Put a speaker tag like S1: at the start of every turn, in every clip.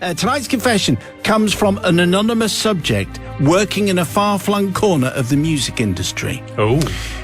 S1: Tonight's confession comes from an anonymous subject working in a far-flung corner of the music industry.
S2: Oh.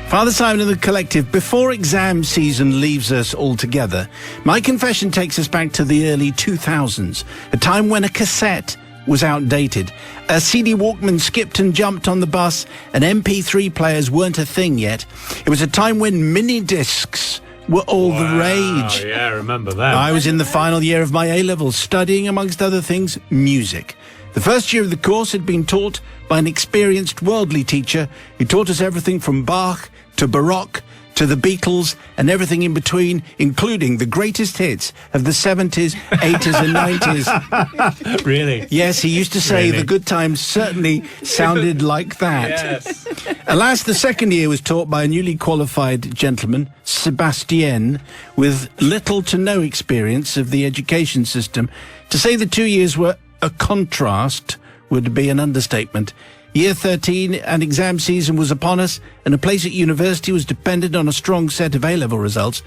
S1: Father Simon and the collective, before exam season leaves us altogether, my confession takes us back to the early 2000s, a time when a cassette was outdated. A CD Walkman skipped and jumped on the bus, and MP3 players weren't a thing yet. It was a time when mini discs were all the rage.
S2: Oh, yeah, I remember that.
S1: I was in the final year of my A-levels, studying, amongst other things, music. The first year of the course had been taught by an experienced worldly teacher who taught us everything from Bach to Baroque to the Beatles and everything in between, including the greatest hits of the 70s, 80s and 90s.
S2: Really?
S1: Yes, he used to say the good times certainly sounded like that.
S2: Yes.
S1: Alas, the second year was taught by a newly qualified gentleman, Sebastien, with little to no experience of the education system. To say the 2 years were a contrast would be an understatement. Year 13 and exam season was upon us, and a place at university was dependent on a strong set of A-level results,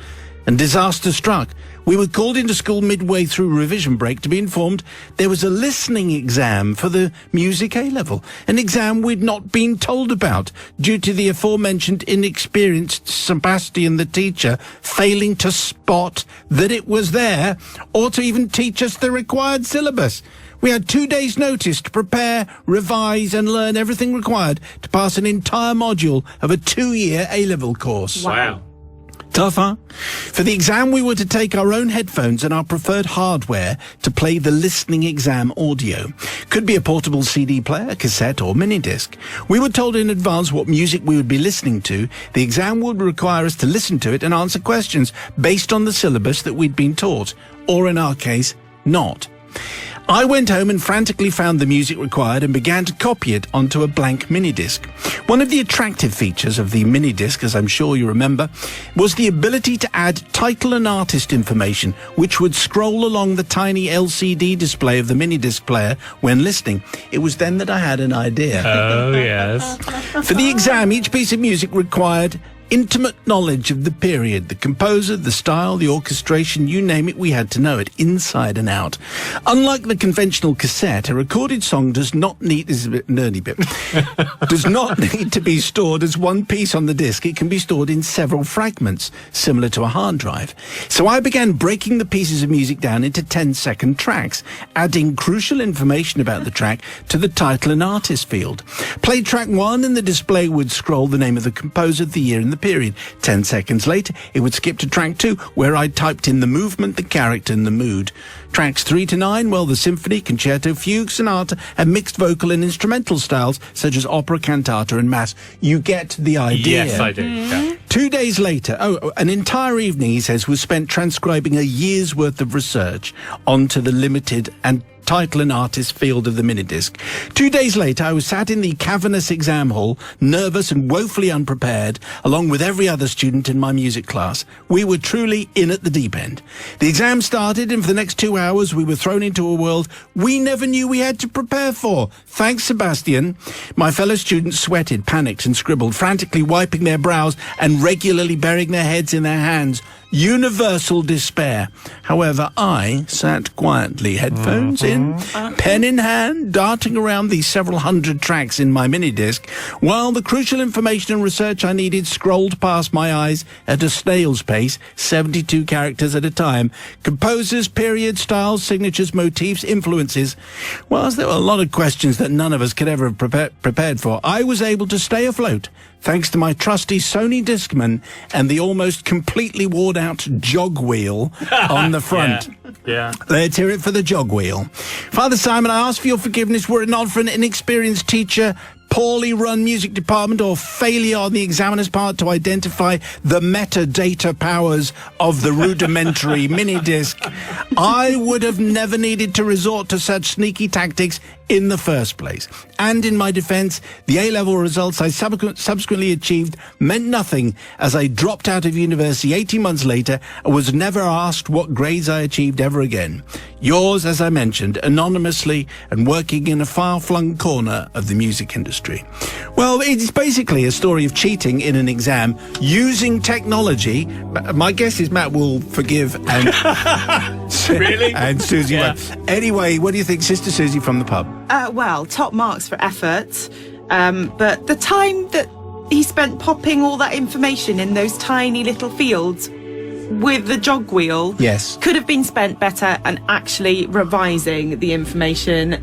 S1: and disaster struck. We were called into school midway through revision break to be informed there was a listening exam for the music A-level, an exam we'd not been told about due to the aforementioned inexperienced Sebastian, the teacher, failing to spot that it was there or to even teach us the required syllabus. We had 2 days' notice to prepare, revise and learn everything required to pass an entire module of a 2-year A-level course.
S2: Wow.
S1: Tough, huh? For the exam, we were to take our own headphones and our preferred hardware to play the listening exam audio. Could be a portable CD player, cassette or mini disc. We were told in advance what music we would be listening to. The exam would require us to listen to it and answer questions based on the syllabus that we'd been taught, or in our case, not. I went home and frantically found the music required and began to copy it onto a blank mini-disc. One of the attractive features of the mini-disc, as I'm sure you remember, was the ability to add title and artist information, which would scroll along the tiny LCD display of the mini-disc player when listening. It was then that I had an idea.
S2: Oh, yes.
S1: For the exam, each piece of music required intimate knowledge of the period, the composer, the style, the orchestration, you name it, we had to know it inside and out. Unlike the conventional cassette, a recorded song does not need, this is a bit nerdy bit, does not need to be stored as one piece on the disc. It can be stored in several fragments, similar to a hard drive. So I began breaking the pieces of music down into 10-second tracks, adding crucial information about the track to the title and artist field. Play track 1 and the display would scroll the name of the composer, the year and the period. 10 seconds later, it would skip to track 2, where I typed in the movement, the character, and the mood. Tracks 3 to 9, well, the symphony, concerto, fugue, sonata, and mixed vocal and instrumental styles, such as opera, cantata, and mass. You get the idea.
S2: Yes, I do. Yeah.
S1: 2 days later, an entire evening, he says, was spent transcribing a year's worth of research onto the limited and title and artist field of the minidisc. 2 days later, I was sat in the cavernous exam hall, nervous and woefully unprepared, along with every other student in my music class. We were truly in at the deep end. The exam started, and for the next 2 hours, we were thrown into a world we never knew we had to prepare for. Thanks, Sebastian. My fellow students sweated, panicked, and scribbled, frantically wiping their brows and regularly burying their heads in their hands. Universal despair. However, I sat quietly, headphones in, pen in hand, darting around the several hundred tracks in my mini-disc, while the crucial information and research I needed scrolled past my eyes at a snail's pace, 72 characters at a time. Composers, periods, styles, signatures, motifs, influences. Whilst there were a lot of questions that none of us could ever have prepared for, I was able to stay afloat thanks to my trusty Sony Discman and the almost completely worn-out jog wheel on the front.
S2: Yeah.
S1: Let's hear it for the jog wheel. Father Simon, I ask for your forgiveness were it not for an inexperienced teacher, poorly run music department, or failure on the examiner's part to identify the metadata powers of the rudimentary mini-disc. I would have never needed to resort to such sneaky tactics in the first place. And in my defense, the A-level results I subsequently achieved meant nothing, as I dropped out of university 18 months later and was never asked what grades I achieved ever again. Yours, as I mentioned, anonymously and working in a far-flung corner of the music industry. Well, it's basically a story of cheating in an exam using technology. My guess is Matt will forgive and
S2: Really?
S1: And Susie
S2: Yeah.
S1: went. Anyway, what do you think, Sister Susie from the pub?
S3: Well, top marks for effort. But the time that he spent popping all that information in those tiny little fields with the jog wheel,
S1: Yes.
S3: could have been spent better and actually revising the information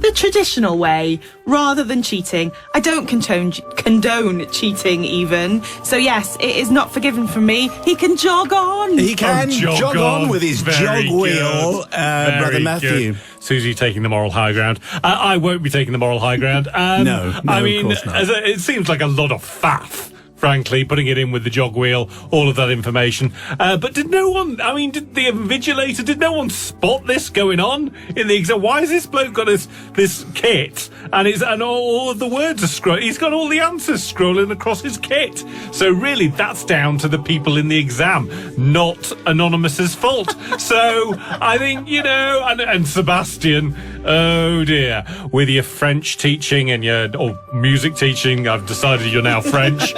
S3: the traditional way rather than cheating. I don't condone cheating even. So yes, it is not forgiven from me. He can jog on.
S1: He can jog on with his
S2: Very
S1: jog wheel,
S2: good. Very
S1: Brother Matthew.
S2: good. Susie taking the moral high ground. I won't be taking the moral high ground.
S1: No,
S2: I
S1: of
S2: mean,
S1: course not.
S2: it seems like a lot of faff. Frankly, putting it in with the jog wheel, all of that information. But did no one, did the invigilator, did no one spot this going on in the exam? Why has this bloke got this kit and all of the words are scrolling? He's got all the answers scrolling across his kit. So really, that's down to the people in the exam, not Anonymous's fault. So I think, and Sebastian, oh dear, with your French teaching and or music teaching, I've decided you're now French.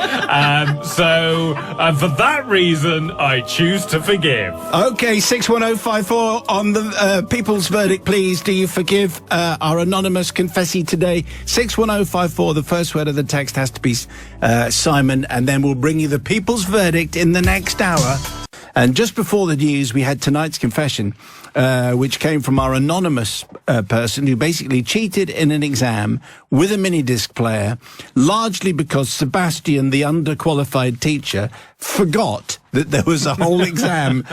S2: So for that reason, I choose to forgive.
S1: Okay, 61054 on the People's Verdict, please. Do you forgive our anonymous confessee today? 61054, the first word of the text has to be Simon, and then we'll bring you the People's Verdict in the next hour. And just before the news, we had tonight's confession, which came from our anonymous person who basically cheated in an exam with a mini-disc player, largely because Sebastian, the underqualified teacher, forgot that there was a whole exam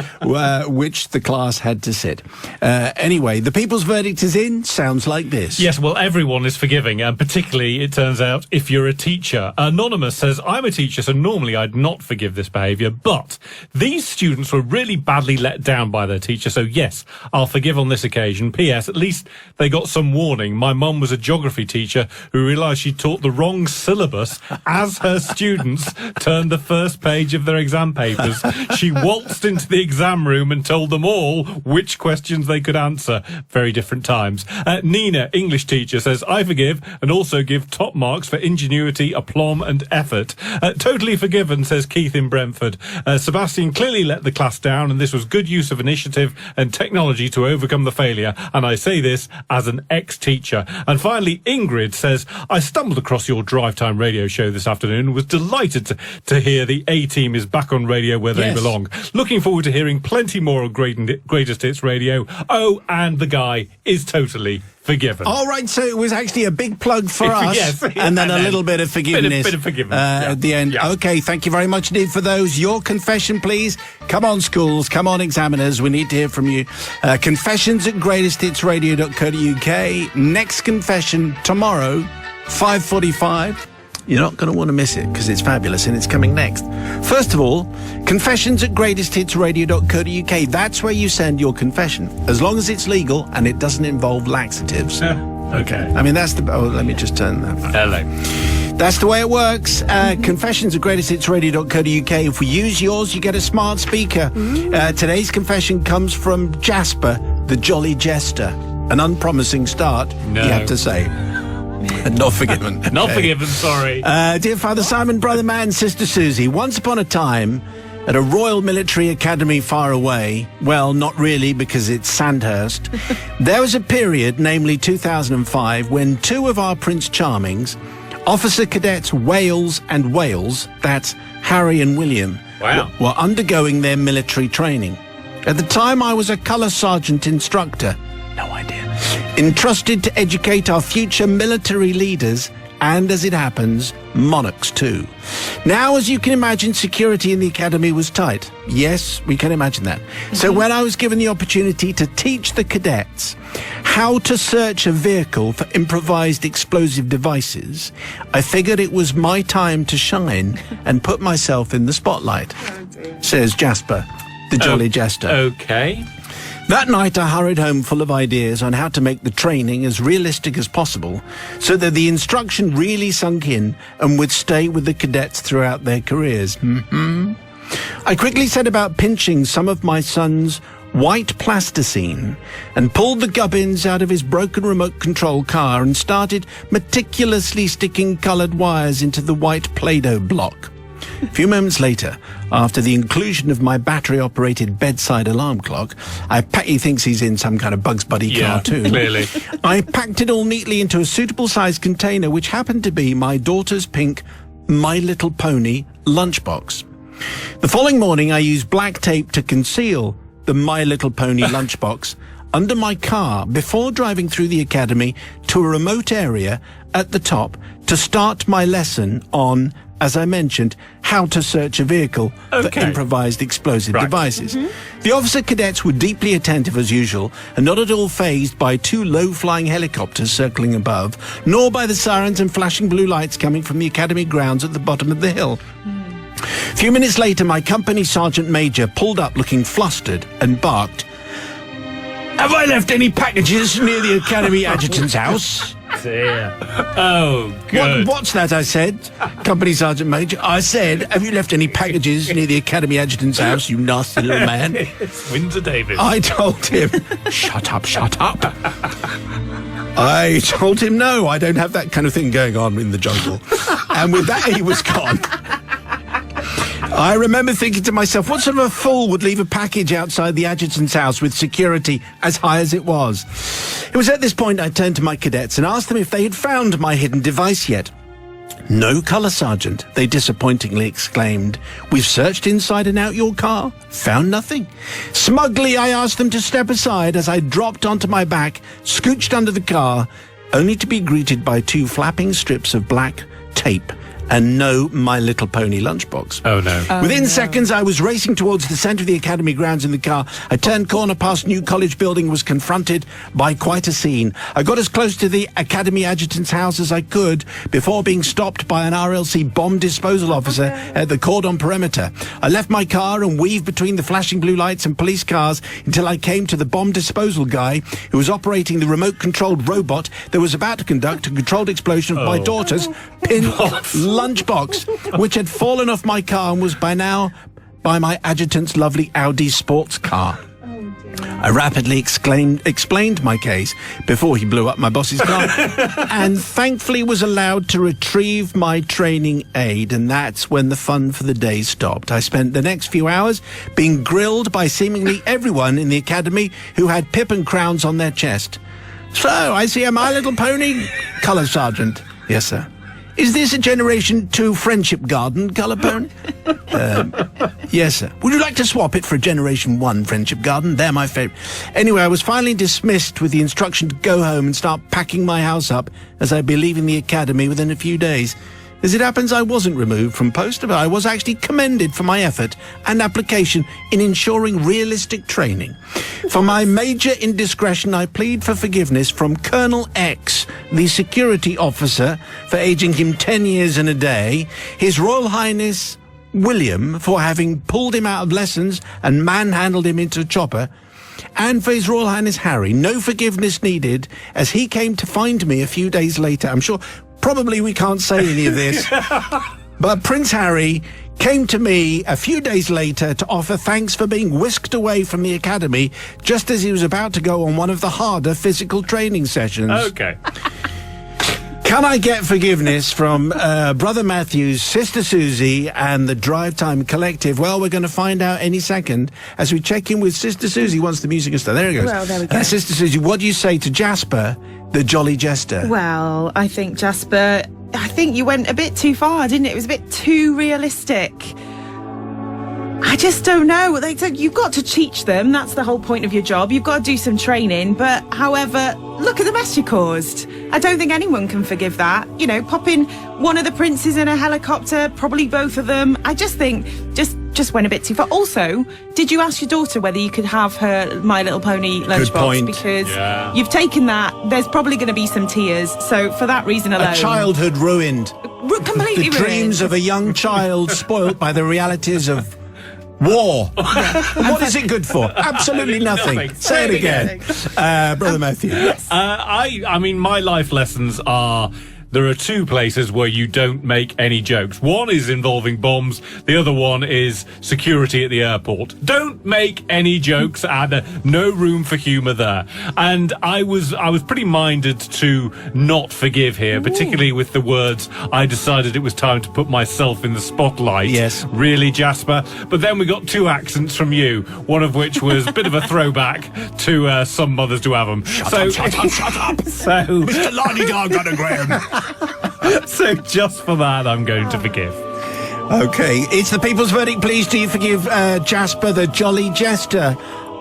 S1: which the class had to sit. Anyway, the People's Verdict is in. Sounds like this.
S2: Yes, well, everyone is forgiving, and particularly, it turns out, if you're a teacher. Anonymous says, I'm a teacher, so normally I'd not forgive this behaviour, but these students were really badly let down by their teacher, so yes, I'll forgive on this occasion. P.S. At least they got some warning. My mum was a geography teacher who realised she taught the wrong syllabus as her students turned the first page of their exam papers. She waltzed into the exam room and told them all which questions they could answer. Very different times. Nina, English teacher, says, I forgive and also give top marks for ingenuity, aplomb and effort. Totally forgiven, says Keith in Brentford. Sebastian clearly let the class down, and this was good use of initiative and technology to overcome the failure, and I say this as an ex-teacher. And finally, Ingrid says, I stumbled across your drive time radio show this afternoon and was delighted to hear the A-Team is back on radio where they belong. Looking forward to hearing plenty more of Greatest Hits Radio. Oh, and the guy is totally forgiven.
S1: All right, so it was actually a big plug for us,
S2: yes,
S1: and then a little bit of forgiveness.
S2: Bit of forgiveness.
S1: At the end.
S2: Yeah.
S1: Okay, thank you very much indeed for those. Your confession, please. Come on, schools. Come on, examiners. We need to hear from you. Confessions at greatesthitsradio.co.uk. Next confession tomorrow, 5:45. You're not going to want to miss it because it's fabulous and it's coming next. First of all, confessions at greatesthitsradio.co.uk. That's where you send your confession, as long as it's legal and it doesn't involve laxatives.
S2: Okay.
S1: I mean, that's the... Oh, let me just turn that.
S2: Hello.
S1: That's the way it works. Confessions at greatesthitsradio.co.uk. If we use yours, you get a smart speaker. Today's confession comes from Jasper, the Jolly Jester. An unpromising start,
S2: No.
S1: you have to say. Not forgiven.
S2: Not
S1: Okay.
S2: forgiven, sorry.
S1: Dear Father Simon, Brother Man, Sister Susie, once upon a time, at a Royal Military Academy far away, well, not really because it's Sandhurst, there was a period, namely 2005, when two of our Prince Charmings, Officer Cadets Wales and Wales, that's Harry and William,
S2: Wow.
S1: were undergoing their military training. At the time, I was a colour sergeant instructor. No idea. Entrusted to educate our future military leaders and, as it happens, monarchs too. Now, as you can imagine, security in the academy was tight. Yes, we can imagine that. So when I was given the opportunity to teach the cadets how to search a vehicle for improvised explosive devices, I figured it was my time to shine and put myself in the spotlight, says Jasper, the Jolly Jester.
S2: Okay.
S1: That night I hurried home full of ideas on how to make the training as realistic as possible so that the instruction really sunk in and would stay with the cadets throughout their careers. I quickly set about pinching some of my son's white plasticine and pulled the gubbins out of his broken remote control car and started meticulously sticking coloured wires into the white Play-Doh block. A few moments later, after the inclusion of my battery-operated bedside alarm clock, he thinks he's in some kind of Bugs Bunny cartoon.
S2: Clearly.
S1: I packed it all neatly into a suitable-sized container, which happened to be my daughter's pink My Little Pony lunchbox. The following morning, I used black tape to conceal the My Little Pony lunchbox under my car before driving through the academy to a remote area at the top to start my lesson on, as I mentioned, how to search a vehicle for improvised explosive devices. The officer cadets were deeply attentive as usual and not at all fazed by two low-flying helicopters circling above, nor by the sirens and flashing blue lights coming from the academy grounds at the bottom of the hill. A few minutes later, my company sergeant major pulled up looking flustered and barked, "Have I left any packages near the academy adjutant's house?"
S2: Dear. Oh, good.
S1: What's that, I said. Company sergeant major. I said, "Have you left any packages near the academy adjutant's house, you nasty little man?"
S2: It's Windsor Davis.
S1: I told him, shut up. I told him, no, I don't have that kind of thing going on in the jungle. And with that, he was gone. I remember thinking to myself, what sort of a fool would leave a package outside the adjutant's house with security as high as it was? It was at this point I turned to my cadets and asked them if they had found my hidden device yet. "No, Colour Sergeant," they disappointingly exclaimed. "We've searched inside and out your car, found nothing." Smugly, I asked them to step aside as I dropped onto my back, scooched under the car, only to be greeted by two flapping strips of black tape and no My Little Pony lunchbox.
S2: Oh, no.
S1: Within seconds, I was racing towards the centre of the academy grounds in the car. I turned corner past New College building, was confronted by quite a scene. I got as close to the academy adjutant's house as I could before being stopped by an RLC bomb disposal officer at the cordon perimeter. I left my car and weaved between the flashing blue lights and police cars until I came to the bomb disposal guy who was operating the remote-controlled robot that was about to conduct a controlled explosion of my daughter's pink lunchbox, which had fallen off my car and was by now by my adjutant's lovely Audi sports car. I rapidly explained my case before he blew up my boss's car and thankfully was allowed to retrieve my training aid, and that's when the fun for the day stopped. I spent the next few hours being grilled by seemingly everyone in the academy who had pip and crowns on their chest. "So, I see a My Little Pony, Colour Sergeant." "Yes, sir." "Is this a Generation 2 Friendship Garden, Colour Pony?" "Yes, sir." "Would you like to swap it for a Generation 1 Friendship Garden? They're my favourite." Anyway, I was finally dismissed with the instruction to go home and start packing my house up, as I'd be leaving the academy within a few days. As it happens, I wasn't removed from post, but I was actually commended for my effort and application in ensuring realistic training. For my major indiscretion, I plead for forgiveness from Colonel X, the security officer, for aging him 10 years and a day, His Royal Highness William for having pulled him out of lessons and manhandled him into a chopper, and for His Royal Highness Harry. No forgiveness needed, as he came to find me a few days later. I'm sure probably we can't say any of this, but Prince Harry came to me a few days later to offer thanks for being whisked away from the academy just as he was about to go on one of the harder physical training sessions.
S2: Okay.
S1: Can I get forgiveness from Brother Matthews, Sister Susie, and the Drive Time Collective? Well, we're going to find out any second as we check in with Sister Susie once the music has started. There it goes.
S3: Well, there we go.
S1: Sister Susie, what do you say to Jasper, the Jolly Jester?
S3: Well, I think, Jasper, you went a bit too far, didn't it? It was a bit too realistic. I just don't know. They said you've got to teach them. That's the whole point of your job. You've got to do some training. But, however, look at the mess you caused. I don't think anyone can forgive that. You know, popping one of the princes in a helicopter, probably both of them. I just think just went a bit too far. Also, did you ask your daughter whether you could have her My Little Pony lunchbox?
S1: point.
S3: Because you've taken that. There's probably going to be some tears. So for that reason alone,
S1: A childhood ruined.
S3: Completely
S1: The dreams of a young child spoilt by the realities of war. What is it good for? Absolutely nothing.
S2: Nothing.
S1: Say it again. Brother Matthew.
S2: I mean, my life lessons are there are two places where you don't make any jokes. One is involving bombs. The other one is security at the airport. Don't make any jokes, and no room for humour there. And I was pretty minded to not forgive here, particularly with the words, I decided it was time to put myself in the spotlight.
S1: Yes.
S2: Really, Jasper? But then we got two accents from you, one of which was a bit of a throwback to Some Mothers Do Have Them.
S1: Shut up.
S2: So,
S1: Mr. Lolly-Dog got a Graham.
S2: so just for that, I'm going to forgive.
S1: Okay, it's the people's verdict. Please do you forgive Jasper the Jolly Jester.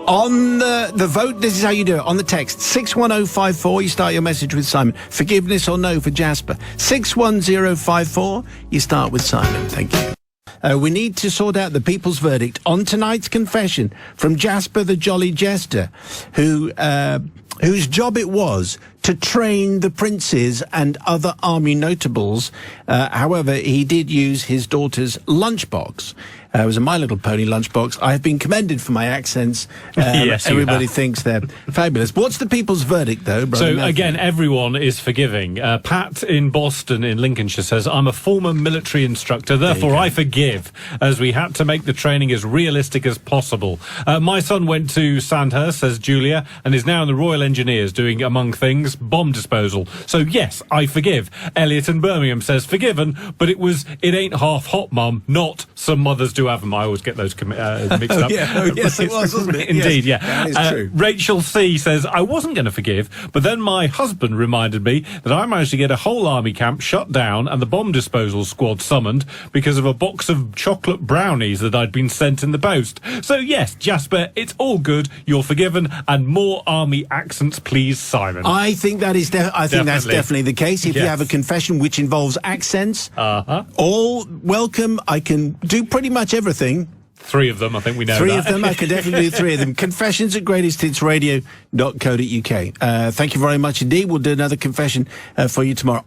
S1: On the vote, this is how you do it. On the text, 61054, you start your message with Simon. Forgiveness or no for Jasper. 61054, you start with Simon. Thank you. We need to sort out the people's verdict on tonight's confession from Jasper the Jolly Jester, whose job it was to train the princes and other army notables. However, he did use his daughter's lunchbox. It was a My Little Pony lunchbox. I have been commended for my accents.
S2: Yes,
S1: everybody thinks they're fabulous. What's the people's verdict, though, Brother
S2: So,
S1: Matthew?
S2: again, everyone is forgiving. Pat in Boston, in Lincolnshire, says, I'm a former military instructor, therefore I forgive, as we had to make the training as realistic as possible. My son went to Sandhurst, says Julia, and is now in the Royal Engineers doing, among things, bomb disposal. So, yes, I forgive. Elliot in Birmingham says, forgiven, but it ain't half hot, Mum, not Some Mothers Do Have Them. I always get those mixed up.
S1: Yes, it was, wasn't it?
S2: Indeed,
S1: yes,
S2: yeah.
S1: That is true.
S2: Rachel C says, I wasn't going to forgive, but then my husband reminded me that I managed to get a whole army camp shut down and the bomb disposal squad summoned because of a box of chocolate brownies that I'd been sent in the post. So yes, Jasper, it's all good. You're forgiven, and more army accents, please, Simon.
S1: I think that is. I think that's
S2: Definitely.
S1: definitely the case. If you
S2: Yes.
S1: have a confession which involves accents, all welcome. I can do pretty much everything.
S2: Three of them, I think we know
S1: Three
S2: that.
S1: of them. I can definitely do three of them. Confessions at greatesthitsradio.co.uk. Thank you very much indeed. We'll do another confession for you tomorrow.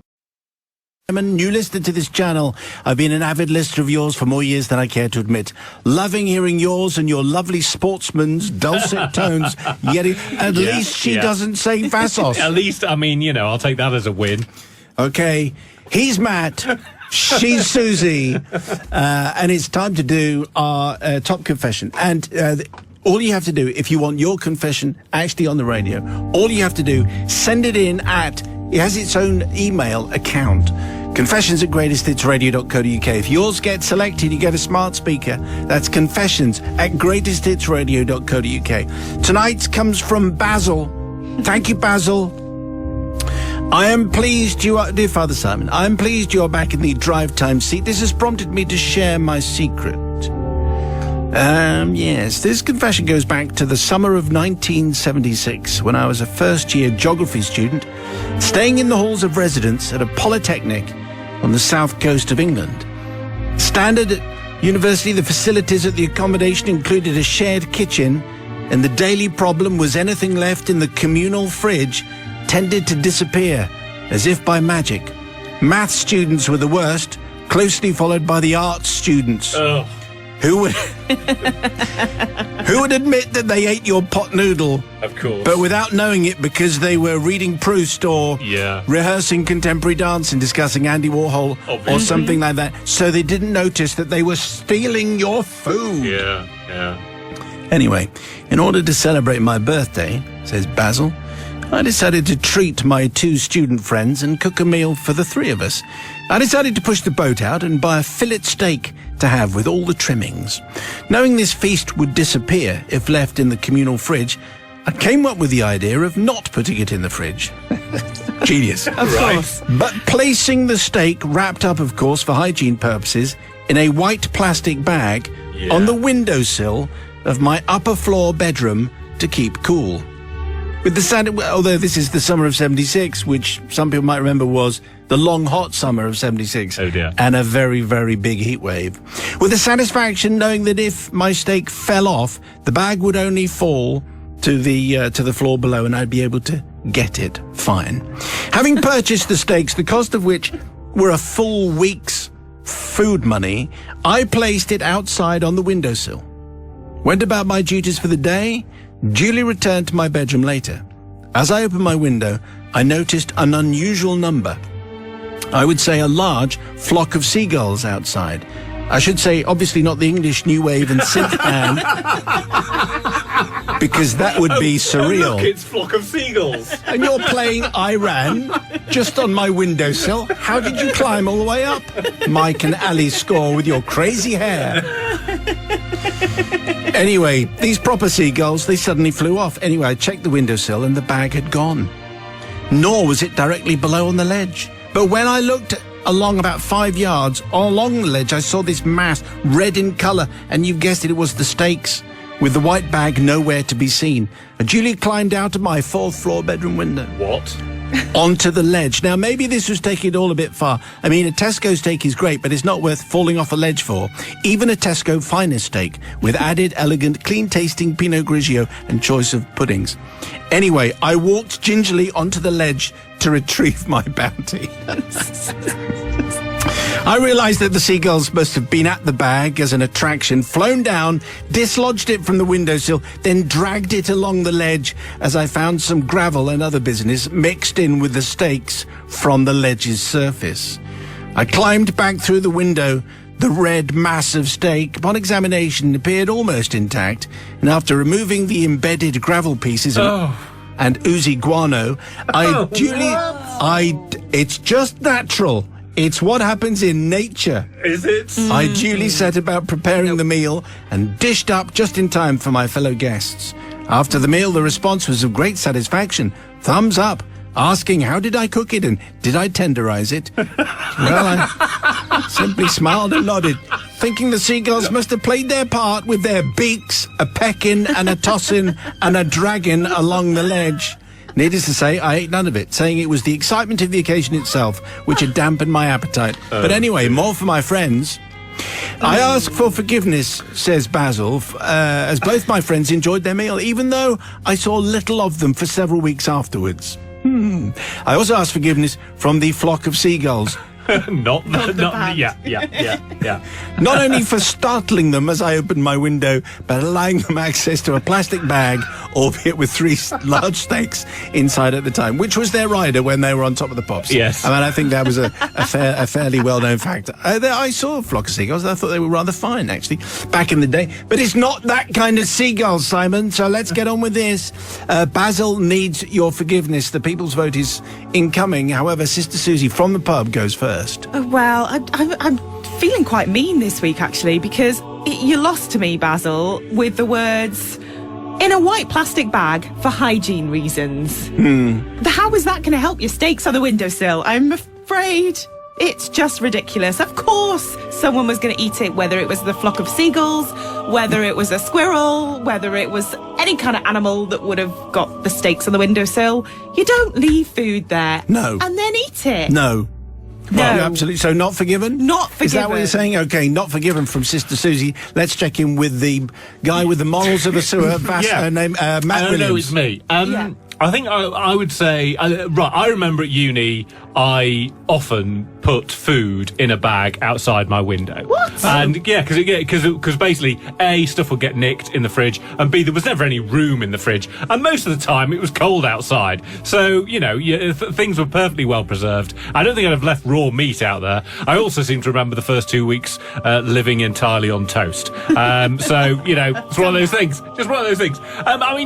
S1: I'm a new listener to this channel. I've been an avid listener of yours for more years than I care to admit. Loving hearing yours and your lovely sportsman's dulcet tones. Yet at least she doesn't say Vassos.
S2: At least, I mean, I'll take that as a win.
S1: Okay, he's Matt. She's Susie. And it's time to do our top confession. And all you have to do, if you want your confession actually on the radio, all you have to do, send it in it has its own email account. Confessions at greatesthitsradio.co.uk. If yours gets selected, you get a smart speaker. That's confessions at greatesthitsradio.co.uk. Tonight's comes from Basil. Thank you, Basil. I am pleased you are, dear Father Simon, I am pleased you are back in the drive time seat. This has prompted me to share my secret. Yes, this confession goes back to the summer of 1976 when I was a first-year geography student staying in the halls of residence at a polytechnic on the south coast of England. Standard at university, the facilities at the accommodation included a shared kitchen, and the daily problem was anything left in the communal fridge tended to disappear, as if by magic. Math students were the worst, closely followed by the arts students.
S2: Ugh.
S1: Who would admit that they ate your pot noodle,
S2: Of course.
S1: but without knowing it because they were reading Proust or
S2: Yeah.
S1: rehearsing contemporary dance and discussing Andy Warhol or
S2: Obviously.
S1: something like that. So they didn't notice that they were stealing your food.
S2: Yeah.
S1: Anyway, in order to celebrate my birthday, says Basil, I decided to treat my two student friends and cook a meal for the three of us. I decided to push the boat out and buy a fillet steak to have with all the trimmings. Knowing this feast would disappear if left in the communal fridge, I came up with the idea of not putting it in the fridge. Genius.
S3: Of course.
S1: But placing the steak, wrapped up, of course, for hygiene purposes, in a white plastic bag on the windowsill of my upper floor bedroom to keep cool. With the although this is the summer of 76, which some people might remember was the long hot summer of 76.
S2: Oh dear.
S1: And a very, very big heat wave. With the satisfaction knowing that if my steak fell off, the bag would only fall to the floor below and I'd be able to get it fine. Having purchased the steaks, the cost of which were a full week's food money, I placed it outside on the windowsill. Went about my duties for the day, duly returned to my bedroom later. As I opened my window, I noticed an unusual number. I would say a large flock of seagulls outside. I should say, obviously not the English New Wave and synth band, because that would be surreal.
S2: Oh, look, it's flock of seagulls.
S1: And you're playing Iran just on my windowsill. How did you climb all the way up? Mike and Ali score with your crazy hair. Anyway, these proper seagulls, they suddenly flew off. Anyway, I checked the windowsill and the bag had gone. Nor was it directly below on the ledge. But when I looked along about 5 yards along the ledge, I saw this mass, red in colour, and you guessed it was the stakes, with the white bag nowhere to be seen. I duly climbed out of my 4th floor bedroom window.
S2: What?
S1: Onto the ledge. Now, maybe this was taking it all a bit far. I mean, a Tesco steak is great, but it's not worth falling off a ledge for. Even a Tesco finest steak, with added, elegant, clean-tasting Pinot Grigio and choice of puddings. Anyway, I walked gingerly onto the ledge to retrieve my bounty. I realised that the seagulls must have been at the bag as an attraction, flown down, dislodged it from the windowsill, then dragged it along the ledge as I found some gravel and other business mixed in with the stakes from the ledge's surface. I climbed back through the window. The red mass of stake, upon examination, appeared almost intact, and after removing the embedded gravel pieces and oozy guano, it's just natural. It's what happens in nature.
S2: Is it?
S1: I duly set about preparing the meal and dished up just in time for my fellow guests. After the meal, the response was of great satisfaction. Thumbs up, asking how did I cook it and did I tenderize it? Well, I simply smiled and nodded, thinking the seagulls must have played their part with their beaks, a pecking and a tossing and a dragging along the ledge. Needless to say, I ate none of it, saying it was the excitement of the occasion itself which had dampened my appetite. But anyway, more for my friends. I ask for forgiveness, says Basil, as both my friends enjoyed their meal, even though I saw little of them for several weeks afterwards. I also ask forgiveness from the flock of seagulls.
S2: Not
S3: band.
S2: Yeah.
S1: Not only for startling them as I opened my window, but allowing them access to a plastic bag, albeit with 3 large steaks inside at the time, which was their rider when they were on top of the pops.
S2: Yes.
S1: I mean, I think that was a fairly well-known fact. I saw a flock of seagulls. I thought they were rather fine, actually, back in the day. But it's not that kind of seagulls, Simon, so let's get on with this. Basil needs your forgiveness. The people's vote is incoming. However, Sister Susie from the pub goes first.
S3: Well, I'm feeling quite mean this week, actually, because you lost to me, Basil, with the words, in a white plastic bag for hygiene reasons. How is that going to help your steaks on the windowsill? I'm afraid it's just ridiculous. Of course someone was going to eat it, whether it was the flock of seagulls, whether it was a squirrel, whether it was any kind of animal that would have got the steaks on the windowsill. You don't leave food there.
S1: No.
S3: And then eat it.
S1: No.
S3: No.
S1: Well, absolutely. So not forgiven?
S3: Not forgiven.
S1: Is that what you're saying? Okay, not forgiven from Sister Susie. Let's check in with the guy with the morals of a sewer, named Matt Williams.
S2: No, it's me. I think I would say, I remember at uni, I often put food in a bag outside my window.
S3: What?
S2: And because basically, A, stuff would get nicked in the fridge, and B, there was never any room in the fridge. And most of the time, it was cold outside. So, things were perfectly well preserved. I don't think I'd have left raw meat out there. I also seem to remember the first 2 weeks living entirely on toast. It's one of those things. Just one of those things.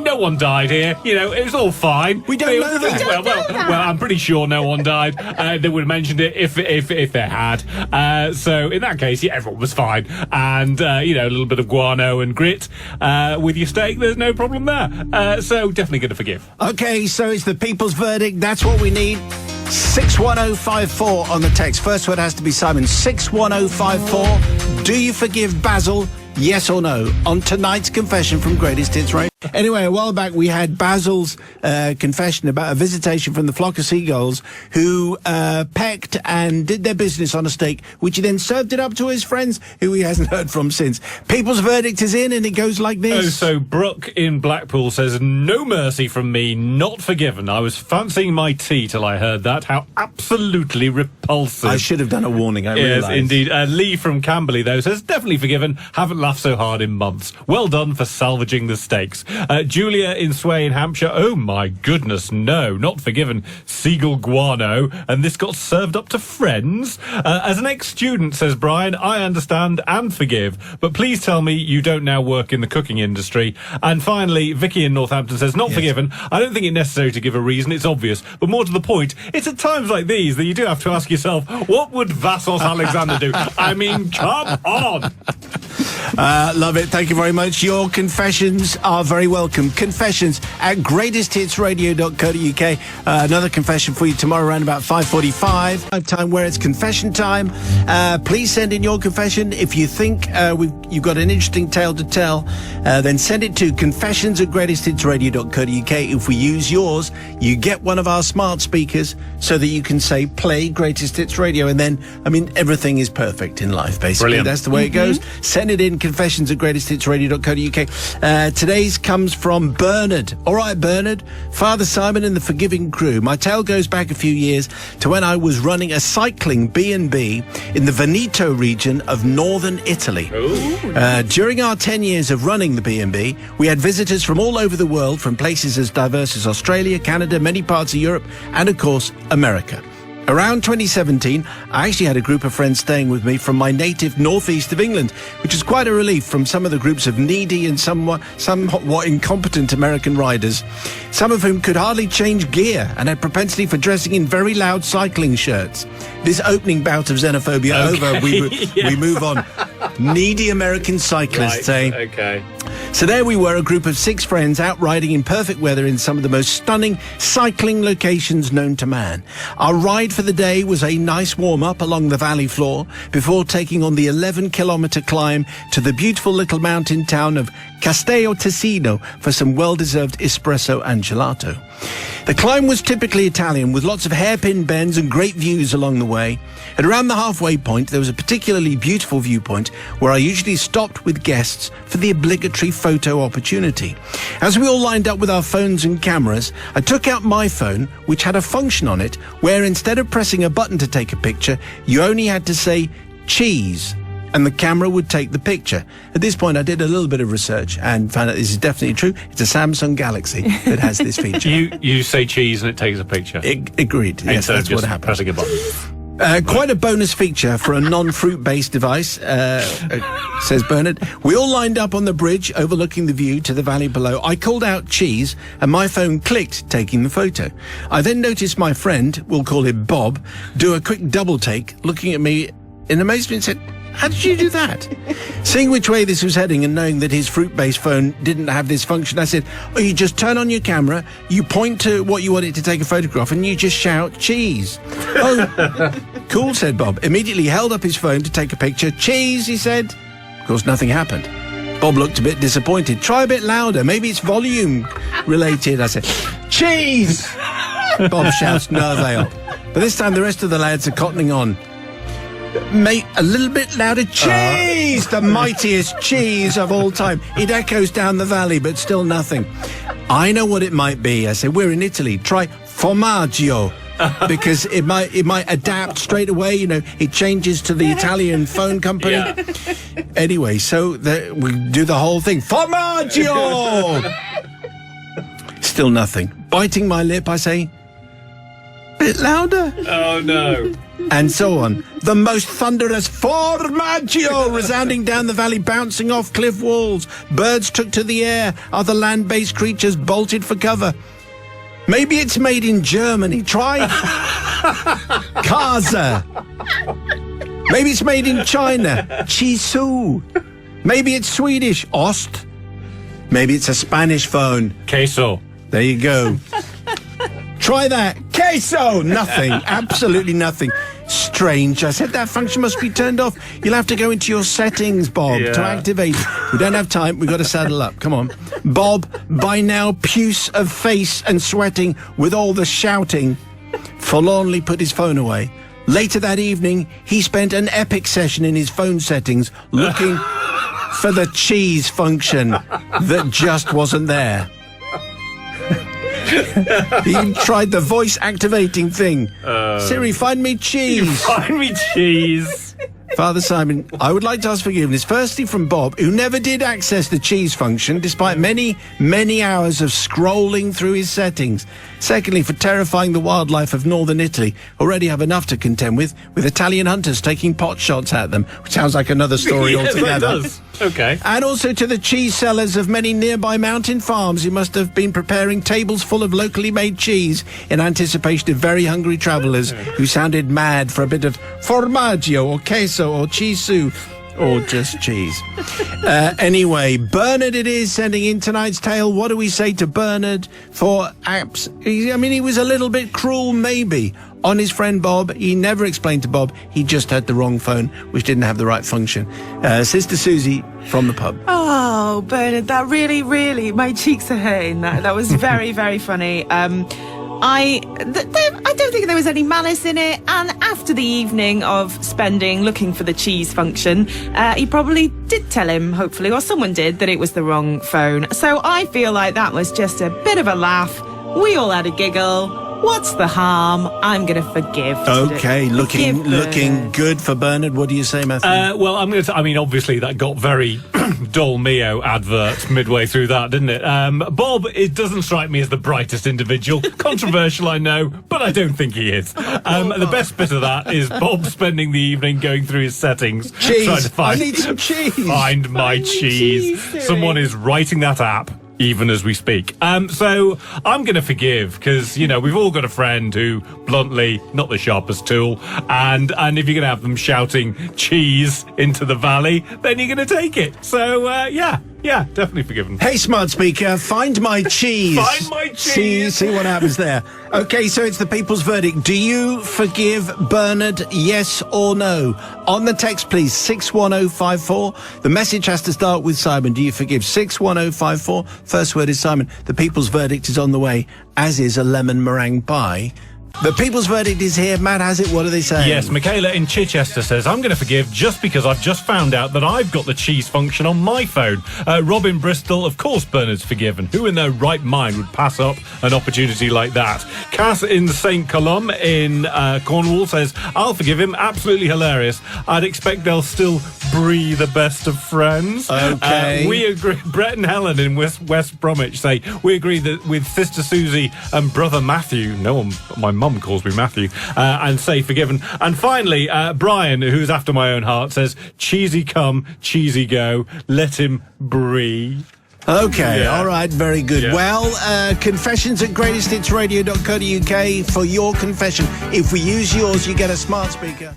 S2: No one died here. It was all fine.
S1: We don't know that.
S2: Well, I'm pretty sure no one died. They would have mentioned it if they had. So in that case, everyone was fine. And a little bit of guano and grit with your steak. There's no problem there. So definitely going to forgive.
S1: Okay, so it's the people's verdict. That's what we need. 61054 on the text. First word has to be Simon. 61054. Do you forgive Basil? Yes or no? On tonight's confession from Greatest Hits Radio. Anyway, a while back we had Basil's confession about a visitation from the flock of seagulls who pecked and did their business on a steak, which he then served it up to his friends, who he hasn't heard from since. People's verdict is in, and it goes like this.
S2: So Brooke in Blackpool says, no mercy from me, not forgiven. I was fancying my tea till I heard that. How absolutely repulsive.
S1: I should have done a warning, I realised.
S2: Yes, indeed. Lee from Camberley, though, says, definitely forgiven. Haven't laughed so hard in months. Well done for salvaging the steaks. Julia in Sway in Hampshire. Oh my goodness, no, not forgiven. Seagull guano, and this got served up to friends. As an ex-student, says Brian, I understand and forgive, but please tell me you don't now work in the cooking industry. And finally, Vicky in Northampton says, not forgiven. I don't think it's necessary to give a reason, it's obvious, but more to the point, it's at times like these that you do have to ask yourself, what would Vassos Alexander do? I mean, come on.
S1: Love it. Thank you very much. Your confessions are very welcome. Confessions at greatesthitsradio.co.uk. Another confession for you tomorrow around about 5:45 time, where it's confession time. Please send in your confession. If you think you've got an interesting tale to tell, then send it to confessions@greatesthitsradio.co.uk. If we use yours, you get one of our smart speakers so that you can say play Greatest Hits Radio, and then, I mean, everything is perfect in life, basically.
S2: Brilliant.
S1: That's the way it goes. Send it in, confessions@greatesthitsradio.co.uk. Today's comes from Bernard. All right, Bernard. Father Simon and the Forgiving Crew. My tale goes back a few years to when I was running a cycling B&B in the Veneto region of northern Italy. During our 10 years of running the B&B, we had visitors from all over the world, from places as diverse as Australia, Canada, many parts of Europe, and of course, America. Around 2017, I actually had a group of friends staying with me from my native northeast of England, which was quite a relief from some of the groups of needy and somewhat incompetent American riders, some of whom could hardly change gear and had propensity for dressing in very loud cycling shirts. This opening bout of xenophobia over, we move on. Needy American cyclists,
S2: Okay.
S1: So there we were, a group of 6 friends out riding in perfect weather in some of the most stunning cycling locations known to man. Our ride for the day was a nice warm-up along the valley floor before taking on the 11-kilometre climb to the beautiful little mountain town of Castello Ticino for some well-deserved espresso and gelato. The climb was typically Italian, with lots of hairpin bends and great views along the way. At around the halfway point, there was a particularly beautiful viewpoint where I usually stopped with guests for the obligatory photo opportunity. As we all lined up with our phones and cameras, I took out my phone, which had a function on it where instead of pressing a button to take a picture, you only had to say cheese, and the camera would take the picture. At this point, I did a little bit of research and found out this is definitely true. It's a Samsung Galaxy that has this feature.
S2: You say cheese and it takes a picture.
S1: Agreed. Yes, that's what happened.
S2: Pressing a button.
S1: Quite a bonus feature for a non-fruit-based device, says Bernard. We all lined up on the bridge overlooking the view to the valley below. I called out cheese and my phone clicked, taking the photo. I then noticed my friend, we'll call him Bob, do a quick double take, looking at me in amazement and said, how did you do that? Seeing which way this was heading and knowing that his fruit-based phone didn't have this function, I said, oh, you just turn on your camera, you point to what you want it to take a photograph, and you just shout, cheese. Oh, cool, said Bob. Immediately held up his phone to take a picture. Cheese, he said. Of course, nothing happened. Bob looked a bit disappointed. Try a bit louder. Maybe it's volume related. I said, cheese! Bob shouts, no avail. But this time the rest of the lads are cottoning on. Mate, a little bit louder. Cheese! The mightiest cheese of all time. It echoes down the valley, but still nothing. I know what it might be. I said, we're in Italy. Try formaggio. Because it might adapt straight away. You know, it changes to the Italian phone company.
S2: Yeah.
S1: Anyway, so we do the whole thing. Formaggio! Still nothing. Biting my lip, I say, bit louder.
S2: Oh, no.
S1: And so on. The most thunderous formaggio resounding down the valley, bouncing off cliff walls. Birds took to the air. Other land-based creatures bolted for cover. Maybe it's made in Germany. Try Kaza. Maybe it's made in China. Chisu. Maybe it's Swedish. Ost. Maybe it's a Spanish phone.
S2: Queso.
S1: There you go. Try that. Queso! Nothing. Absolutely nothing. Strange. I said that function must be turned off. You'll have to go into your settings, Bob, to activate it. We don't have time. We've got to saddle up. Come on. Bob, by now puce of face and sweating with all the shouting, forlornly put his phone away. Later that evening, he spent an epic session in his phone settings looking for the cheese function that just wasn't there. He even tried the voice activating thing. Siri, find me cheese.
S2: Find me cheese.
S1: Father Simon, I would like to ask forgiveness, firstly from Bob, who never did access the cheese function despite many, many hours of scrolling through his settings. Secondly, for terrifying the wildlife of northern Italy, already have enough to contend with Italian hunters taking pot shots at them, which sounds like another story
S2: Yeah,
S1: altogether.
S2: that does. Okay.
S1: And also to the cheese sellers of many nearby mountain farms who must have been preparing tables full of locally made cheese in anticipation of very hungry travellers who sounded mad for a bit of formaggio or queso or chisu or just cheese. Anyway, Bernard it is sending in tonight's tale. What do we say to Bernard for apps? He was a little bit cruel, maybe, on his friend Bob. He never explained to Bob he just had the wrong phone, which didn't have the right function. Sister Susie from the pub.
S3: Oh, Bernard, that really, my cheeks are hurting. That was very, very funny. I don't think there was any malice in it, and after the evening of spending looking for the cheese function, he probably did tell him, hopefully, or someone did, that it was the wrong phone. So I feel like that was just a bit of a laugh. We all had a giggle. What's the harm? I'm going to forgive.
S1: Okay, looking good for Bernard. What do you say, Matthew?
S2: Well, I'm going to. Obviously, that got very dull Mio advert midway through that, didn't it? Bob, it doesn't strike me as the brightest individual. Controversial, I know, but I don't think he is. The best bit of that is Bob spending the evening going through his settings,
S1: cheese.
S2: trying to find.
S1: I need some cheese.
S2: Find my cheese. Someone is writing that app even as we speak. So I'm going to forgive, because, we've all got a friend who, bluntly, not the sharpest tool, and if you're going to have them shouting cheese into the valley, then you're going to take it. So, yeah, definitely forgiven.
S1: Hey, smart speaker, find my cheese.
S2: Find my cheese.
S1: See what happens there. Okay, so it's the people's verdict. Do you forgive Bernard, yes or no? On the text, please, 61054. The message has to start with Simon. Do you forgive? 61054. First word is Simon. The people's verdict is on the way, as is a lemon meringue pie. The people's verdict is here. Matt has it. What do they say?
S2: Yes, Michaela in Chichester says, I'm going to forgive just because I've just found out that I've got the cheese function on my phone. Rob in Bristol, of course Bernard's forgiven. Who in their right mind would pass up an opportunity like that? Cass in St. Column in Cornwall says, I'll forgive him. Absolutely hilarious. I'd expect they'll still breathe the best of friends.
S1: Okay.
S2: We agree. Brett and Helen in West Bromwich say, we agree that with Sister Susie and Brother Matthew, my mum calls me Matthew, and say forgiven. And finally, Brian, who's after my own heart, says, cheesy come, cheesy go, let him breathe.
S1: Okay,
S2: Yeah.
S1: all right, very good.
S2: Yeah.
S1: Well, confessions at greatesthitsradio.co.uk for your confession. If we use yours, you get a smart speaker.